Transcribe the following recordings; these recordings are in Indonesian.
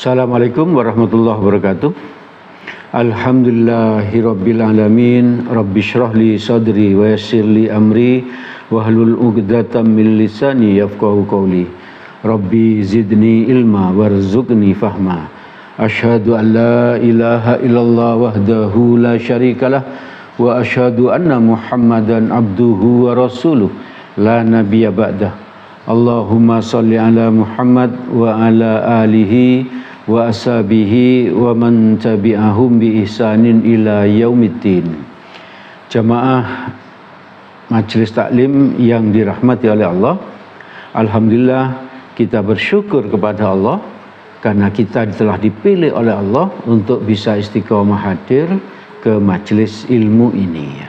Assalamualaikum warahmatullahi wabarakatuh. Alhamdulillahirabbil alamin. Rabbi shrah li sadri wa yassir li amri wahlul 'uqdatam min lisani yafqahu qawli. Rabbi zidni ilma warzuqni fahma. Asyhadu an la ilaha illallah wahdahu la syarikalah wa asyhadu anna Muhammadan abduhu wa rasuluh la nabiyya ba'dah. Allahumma salli ala Muhammad wa ala alihi wa ashabihi wa man tabi'ahum bi ihsanin ila yaumiddin. Jamaah Majelis Taklim yang dirahmati oleh Allah, alhamdulillah kita bersyukur kepada Allah karena kita telah dipilih oleh Allah untuk bisa istiqomah hadir ke majelis ilmu ini.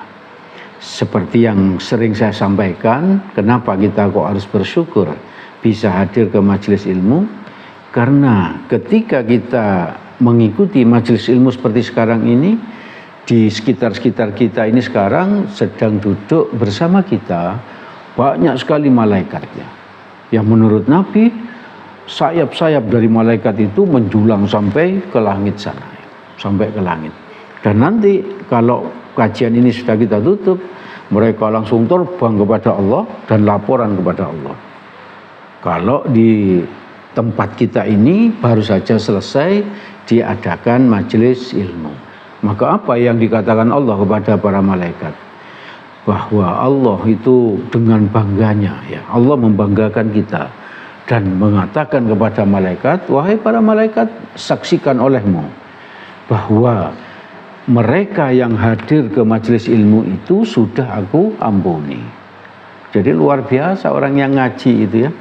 Seperti yang sering saya sampaikan, kenapa kita kok harus bersyukur bisa hadir ke majelis ilmu? Karena ketika kita mengikuti majelis ilmu seperti sekarang ini, di sekitar-sekitar kita ini sekarang sedang duduk bersama kita banyak sekali malaikatnya. Yang menurut Nabi, sayap-sayap dari malaikat itu menjulang sampai ke langit sana, sampai ke langit. Dan nanti kalau kajian ini sudah kita tutup, mereka langsung terbang kepada Allah dan laporan kepada Allah. Kalau di tempat kita ini baru saja selesai diadakan majelis ilmu, maka apa yang dikatakan Allah kepada para malaikat? Bahwa Allah itu dengan bangganya, ya, Allah membanggakan kita dan mengatakan kepada malaikat, wahai para malaikat, saksikan olehmu bahwa mereka yang hadir ke majelis ilmu itu sudah aku ampuni. Jadi luar biasa orang yang ngaji itu, ya,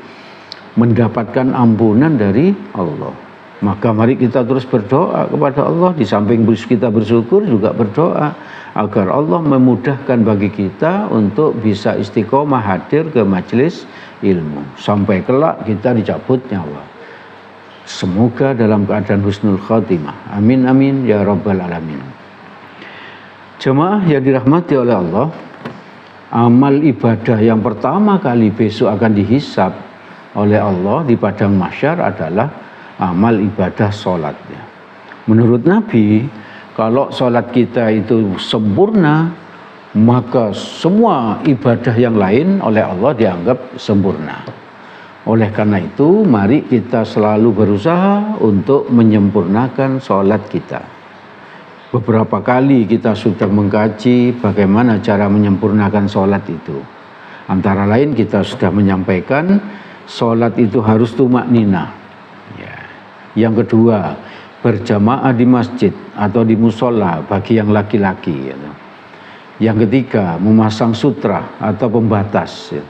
mendapatkan ampunan dari Allah. Maka mari kita terus berdoa kepada Allah. Di samping kita bersyukur juga berdoa agar Allah memudahkan bagi kita untuk bisa istiqomah hadir ke majelis ilmu sampai kelak kita dicabut nyawa. Semoga dalam keadaan husnul khatimah. Amin amin ya rabbal alamin. Jemaah yang dirahmati oleh Allah, amal ibadah yang pertama kali besok akan dihisab oleh Allah di padang mahsyar adalah amal ibadah sholatnya. Menurut Nabi, kalau sholat kita itu sempurna, maka semua ibadah yang lain oleh Allah dianggap sempurna. Oleh karena itu, mari kita selalu berusaha untuk menyempurnakan sholat kita. Beberapa kali kita sudah mengkaji bagaimana cara menyempurnakan sholat itu. Antara lain kita sudah menyampaikan sholat itu harus tumakninah. Ya. Yang kedua, berjamaah di masjid atau di musola bagi yang laki-laki. Ya. Yang ketiga, memasang sutra atau pembatas. Ya.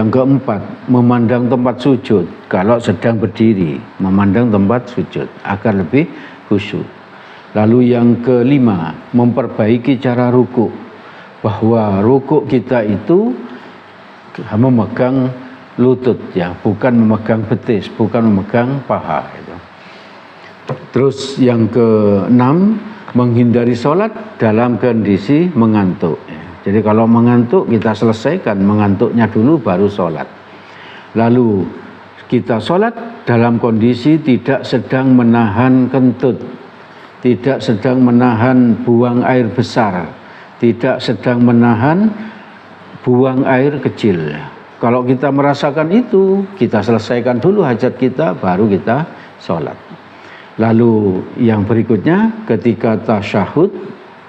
Yang keempat, memandang tempat sujud. Kalau sedang berdiri, memandang tempat sujud agar lebih khusyuk. Lalu yang kelima, memperbaiki cara rukuk. Bahwa rukuk kita itu memegang lutut, ya, bukan memegang betis, bukan memegang paha. Gitu. Terus yang keenam, menghindari sholat dalam kondisi mengantuk. Ya. Jadi kalau mengantuk kita selesaikan mengantuknya dulu baru sholat. Lalu kita sholat dalam kondisi tidak sedang menahan kentut, tidak sedang menahan buang air besar, tidak sedang menahan buang air kecil. Kalau kita merasakan itu, kita selesaikan dulu hajat kita, baru kita sholat. Lalu yang berikutnya, ketika tasyahud,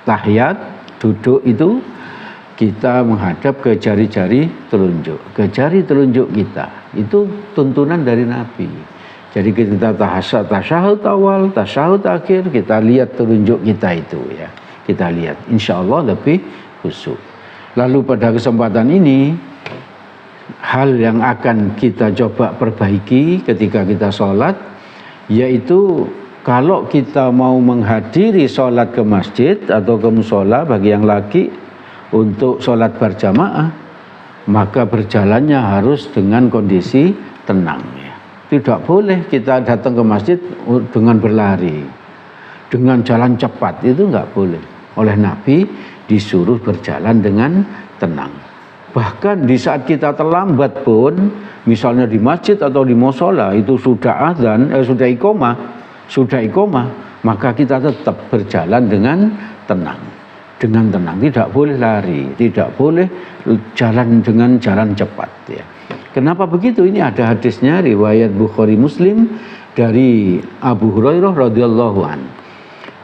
tahiyat, duduk itu, kita menghadap ke jari-jari telunjuk. Ke jari telunjuk kita, itu tuntunan dari Nabi. Jadi kita tasyahud awal, tasyahud akhir, kita lihat telunjuk kita itu, ya. Kita lihat, insya Allah lebih khusyuk. Lalu pada kesempatan ini, hal yang akan kita coba perbaiki ketika kita sholat, yaitu kalau kita mau menghadiri sholat ke masjid atau ke musola bagi yang laki untuk sholat berjamaah, maka berjalannya harus dengan kondisi tenang. Ya. Tidak boleh kita datang ke masjid dengan berlari, dengan jalan cepat, itu nggak boleh. Oleh Nabi disuruh berjalan dengan tenang. Bahkan di saat kita terlambat pun, misalnya di masjid atau di musola itu sudah azan, sudah iqomah, maka kita tetap berjalan dengan tenang. Dengan tenang, tidak boleh lari, tidak boleh jalan dengan jalan cepat ya. Kenapa begitu? Ini ada hadisnya riwayat Bukhari Muslim dari Abu Hurairah radhiyallahu an.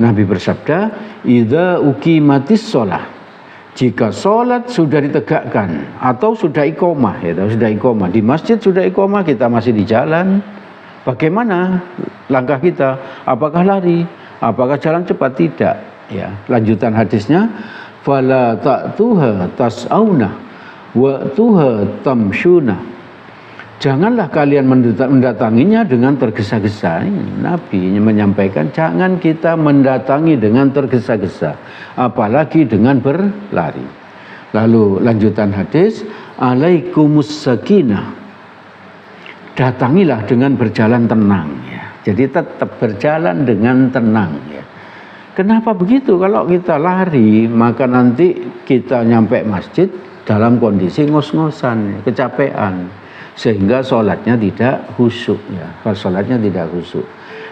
Nabi bersabda, "Idza uqimatis shalah." Jika sholat sudah ditegakkan atau sudah iqomah, ya, sudah iqomah di masjid, sudah iqomah, kita masih di jalan, bagaimana langkah kita? Apakah lari? Apakah jalan cepat? Tidak. Ya, lanjutan hadisnya, fala ta'tuha tas'auna wa tuha tamshuna. Janganlah kalian mendatanginya dengan tergesa-gesa. Nabi menyampaikan jangan kita mendatangi dengan tergesa-gesa, apalagi dengan berlari. Lalu lanjutan hadis, alaikumus sakinah. Datangilah dengan berjalan tenang ya. Jadi tetap berjalan dengan tenang ya. Kenapa begitu? Kalau kita lari, maka nanti kita nyampe masjid dalam kondisi ngos-ngosan, kecapean. Sehingga sholatnya tidak khusyuk ya. Sholatnya tidak khusyuk.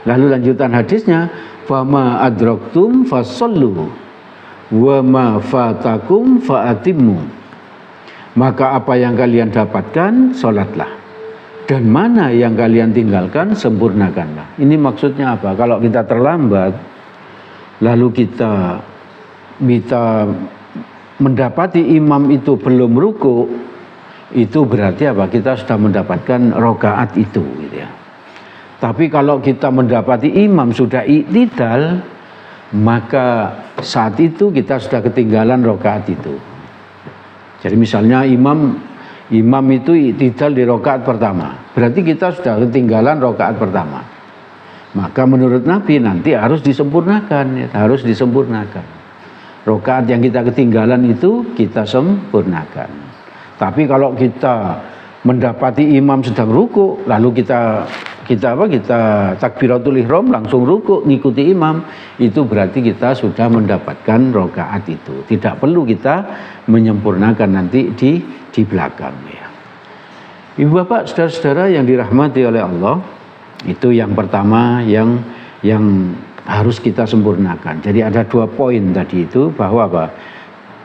Lalu lanjutan hadisnya, fama adraktum fasallu wa ma fatakum faatimmu. Maka apa yang kalian dapatkan, sholatlah. Dan mana yang kalian tinggalkan, sempurnakanlah. Ini maksudnya apa? Kalau kita terlambat, lalu kita mendapati imam itu belum ruku, itu berarti apa? Kita sudah mendapatkan rokaat itu gitu ya. Tapi kalau kita mendapati imam sudah i'tidal, maka saat itu kita sudah ketinggalan rokaat itu. Jadi misalnya imam itu i'tidal di rokaat pertama, berarti kita sudah ketinggalan rokaat pertama. Maka menurut Nabi nanti harus disempurnakan ya, harus disempurnakan. Rokaat yang kita ketinggalan itu kita sempurnakan. Tapi kalau kita mendapati imam sedang ruku, lalu kita takbiratul ihram langsung ruku ngikuti imam, itu berarti kita sudah mendapatkan rokaat itu. Tidak perlu kita menyempurnakan nanti di belakang ya. Ibu bapak, saudara-saudara yang dirahmati oleh Allah, itu yang pertama yang harus kita sempurnakan. Jadi ada 2 poin tadi itu, bahwa apa?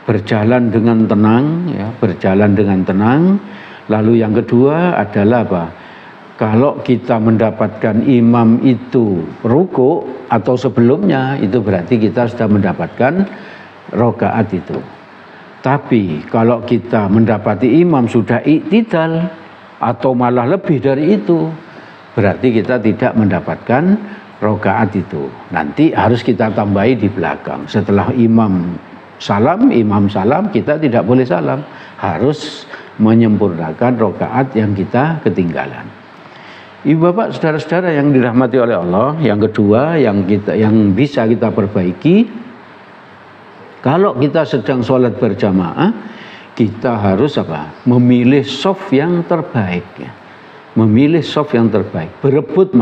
Berjalan dengan tenang ya, berjalan dengan tenang. Lalu yang kedua adalah apa? Kalau kita mendapatkan imam itu ruku atau sebelumnya, itu berarti kita sudah mendapatkan rokaat itu. Tapi kalau kita mendapati imam sudah i'tidal atau malah lebih dari itu, berarti kita tidak mendapatkan rokaat itu. Nanti harus kita tambahi di belakang. Setelah imam salam, kita tidak boleh salam, harus menyempurnakan rokaat yang kita ketinggalan. Ibu bapak, saudara-saudara yang dirahmati oleh Allah, yang kedua yang bisa kita perbaiki, kalau kita sedang sholat berjamaah, kita harus apa? Memilih shaf yang terbaik ya. Memilih shaf yang terbaik, berebut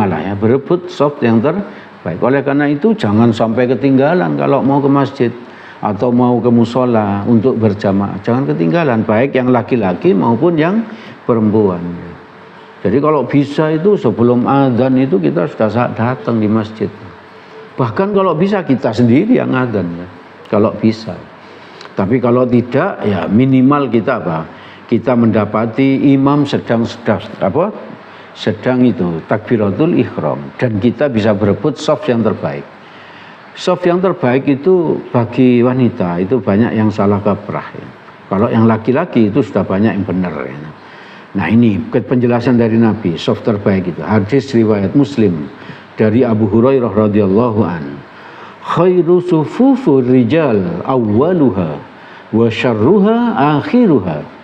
shaf yang terbaik. Oleh karena itu jangan sampai ketinggalan kalau mau ke masjid atau mau ke musola untuk berjamaah, jangan ketinggalan, baik yang laki-laki maupun yang perempuan. Jadi kalau bisa itu sebelum adzan itu kita sudah datang di masjid. Bahkan kalau bisa kita sendiri yang adzan ya, kalau bisa. Tapi kalau tidak ya minimal kita apa? Kita mendapati imam sedang itu takbiratul ihram, dan kita bisa berebut shaf yang terbaik. Shaf yang terbaik itu bagi wanita itu banyak yang salah kaprah ya. Kalau yang laki-laki itu sudah banyak yang benar ya. Nah ini penjelasan dari Nabi, shaf terbaik itu. Hadis riwayat Muslim dari Abu Hurairah radhiyallahu an. Khairu sufufur rijal awwaluha wa syarruha akhiruha.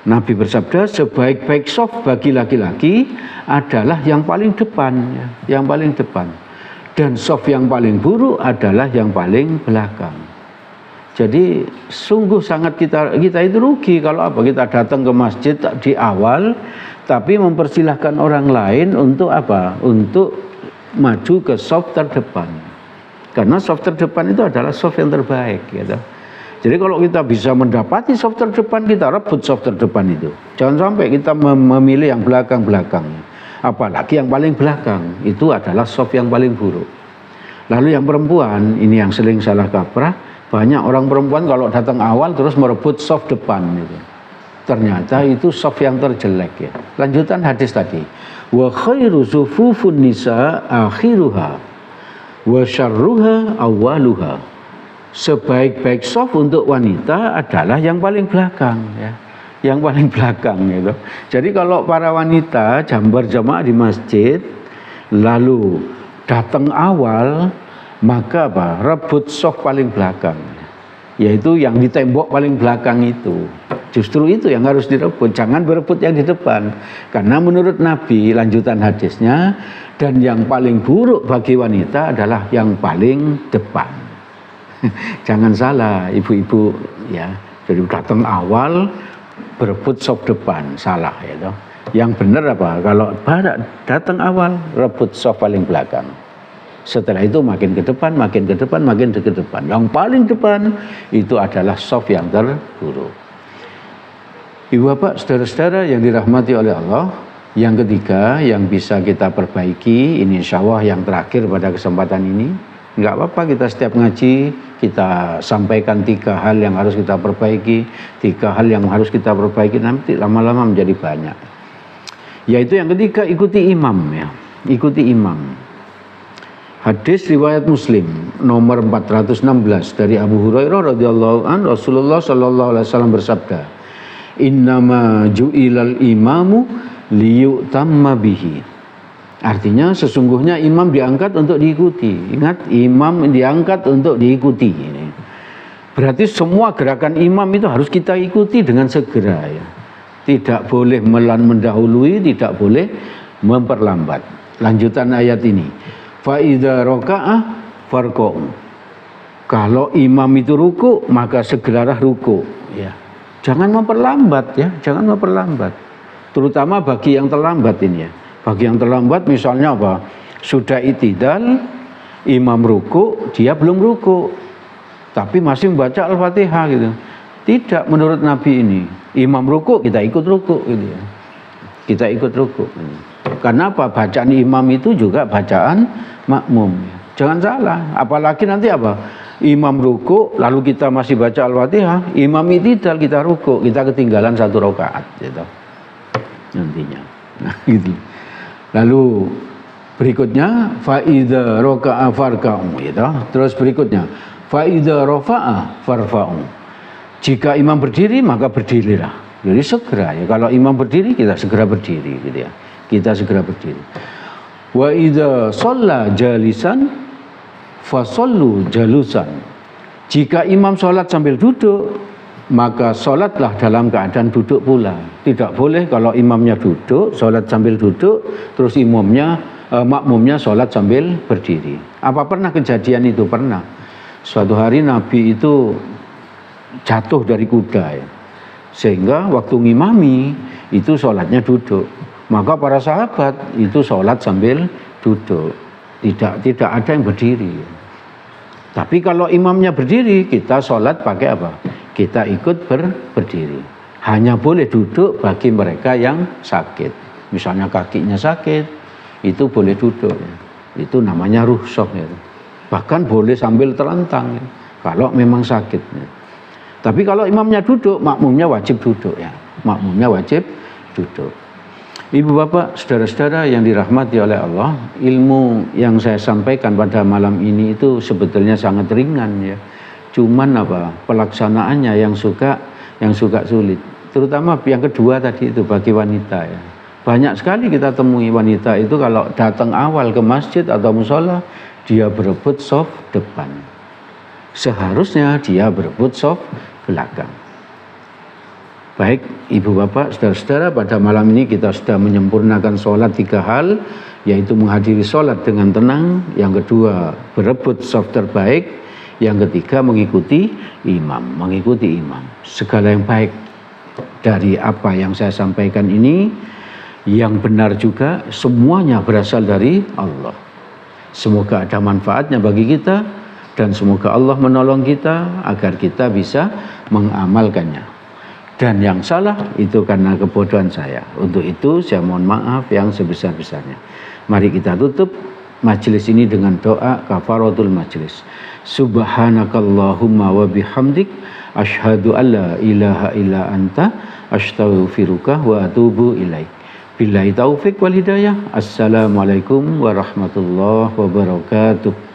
Nabi bersabda, sebaik-baik shaf bagi laki-laki adalah yang paling depan ya, yang paling depan. Dan shaf yang paling buruk adalah yang paling belakang. Jadi sungguh sangat kita itu rugi kalau apa? Kita datang ke masjid di awal, tapi mempersilahkan orang lain untuk apa? Untuk maju ke shaf terdepan. Karena shaf terdepan itu adalah shaf yang terbaik, gitu. Jadi kalau kita bisa mendapati saf terdepan, kita rebut saf terdepan itu. Jangan sampai kita memilih yang belakang-belakang. Apalagi yang paling belakang, itu adalah saf yang paling buruk. Lalu yang perempuan, ini yang sering salah kaprah. Banyak orang perempuan kalau datang awal terus merebut saf depan gitu. Ternyata itu saf yang terjelek ya. Lanjutan hadis tadi. Wa khairu sufufun nisa akhiruha wa syarruha awwaluha. Sebaik-baik saf untuk wanita adalah yang paling belakang ya. Yang paling belakang gitu. Jadi kalau para wanita berjamaah di masjid lalu datang awal, maka apa? Rebut saf paling belakang. Yaitu yang di tembok paling belakang itu. Justru itu yang harus direbut, jangan berebut yang di depan. Karena menurut Nabi, lanjutan hadisnya, dan yang paling buruk bagi wanita adalah yang paling depan. Jangan salah ibu-ibu ya. Jadi datang awal berebut saf depan, salah ya. Yang benar apa? Kalau datang awal rebut saf paling belakang. Setelah itu makin ke depan, makin ke depan, makin ke depan. Yang paling depan itu adalah saf yang terburuk. Ibu bapak, saudara-saudara yang dirahmati oleh Allah, yang ketiga yang bisa kita perbaiki, ini insya Allah yang terakhir pada kesempatan ini. Enggak apa-apa kita setiap ngaji kita sampaikan 3 hal yang harus kita perbaiki, 3 hal yang harus kita perbaiki, nanti lama-lama menjadi banyak. Yaitu yang ketiga, ikuti imam ya, ikuti imam. Hadis riwayat Muslim nomor 416 dari Abu Hurairah radhiyallahu anhu, Rasulullah sallallahu alaihi wasallam bersabda, innama ju'ilal imamu liyutamma bihi. Artinya sesungguhnya imam diangkat untuk diikuti. Ingat, imam diangkat untuk diikuti. Berarti semua gerakan imam itu harus kita ikuti dengan segera ya. Tidak boleh mendahului, tidak boleh memperlambat. Lanjutan ayat ini. Fa idza raka'ah farqa'u. Kalau imam itu ruku, maka segeralah ruku ya. Jangan memperlambat ya, jangan memperlambat. Terutama bagi yang terlambat ini ya. Bagi yang terlambat misalnya apa? Sudah itidal, imam ruku, dia belum ruku. Tapi masih membaca Al-Fatihah gitu. Tidak menurut Nabi ini. Imam ruku, kita ikut ruku gitu ya. Kita ikut ruku. Karena apa? Bacaan imam itu juga bacaan makmum. Jangan salah, apalagi nanti apa? Imam ruku, lalu kita masih baca Al-Fatihah, imam itidal kita ruku, kita ketinggalan 1 rakaat gitu. Nantinya. Nah, gitu. Lalu berikutnya fa idza raka'a farka'u gitu. Terus berikutnya fa idza rafa'a farfa'u. Jika imam berdiri maka berdirilah. Jadi segera ya, kalau imam berdiri kita segera berdiri gitu ya. Kita segera berdiri. Wa idza shalla jalisan fasallu jalusan. Jika imam sholat sambil duduk, maka sholatlah dalam keadaan duduk pula. Tidak boleh kalau imamnya duduk, sholat sambil duduk, terus makmumnya sholat sambil berdiri. Apa pernah kejadian itu? Pernah. Suatu hari Nabi itu jatuh dari kuda ya. Sehingga waktu ngimami itu sholatnya duduk. Maka para sahabat itu sholat sambil duduk. Tidak ada yang berdiri. Tapi kalau imamnya berdiri, kita sholat pakai apa? Kita ikut berdiri. Hanya boleh duduk bagi mereka yang sakit. Misalnya kakinya sakit, itu boleh duduk. Itu namanya rukhsah. Ya. Bahkan boleh sambil terlentang. Ya. Kalau memang sakit. Ya. Tapi kalau imamnya duduk, makmumnya wajib duduk. Ya. Makmumnya wajib duduk. Ibu bapak, saudara-saudara yang dirahmati oleh Allah, ilmu yang saya sampaikan pada malam ini itu sebetulnya sangat ringan ya. Cuman apa? Pelaksanaannya yang suka sulit. Terutama yang kedua tadi itu bagi wanita ya. Banyak sekali kita temui wanita itu kalau datang awal ke masjid atau musola, dia berebut shaf depan. Seharusnya dia berebut shaf belakang. Baik, ibu bapak, saudara-saudara, pada malam ini kita sudah menyempurnakan sholat 3 hal, yaitu menghadiri sholat dengan tenang, yang kedua berebut shaf terbaik, yang ketiga mengikuti imam. Segala yang baik dari apa yang saya sampaikan ini, yang benar juga, semuanya berasal dari Allah. Semoga ada manfaatnya bagi kita, dan semoga Allah menolong kita agar kita bisa mengamalkannya. Dan yang salah itu karena kebodohan saya. Untuk itu saya mohon maaf yang sebesar-besarnya. Mari kita tutup majelis ini dengan doa kafaratul majelis. Subhanakallahumma wa bihamdik asyhadu alla ilaha illa anta astaghfiruka wa atubu ilaik. Billahi taufik wal hidayah. Assalamualaikum warahmatullahi wabarakatuh.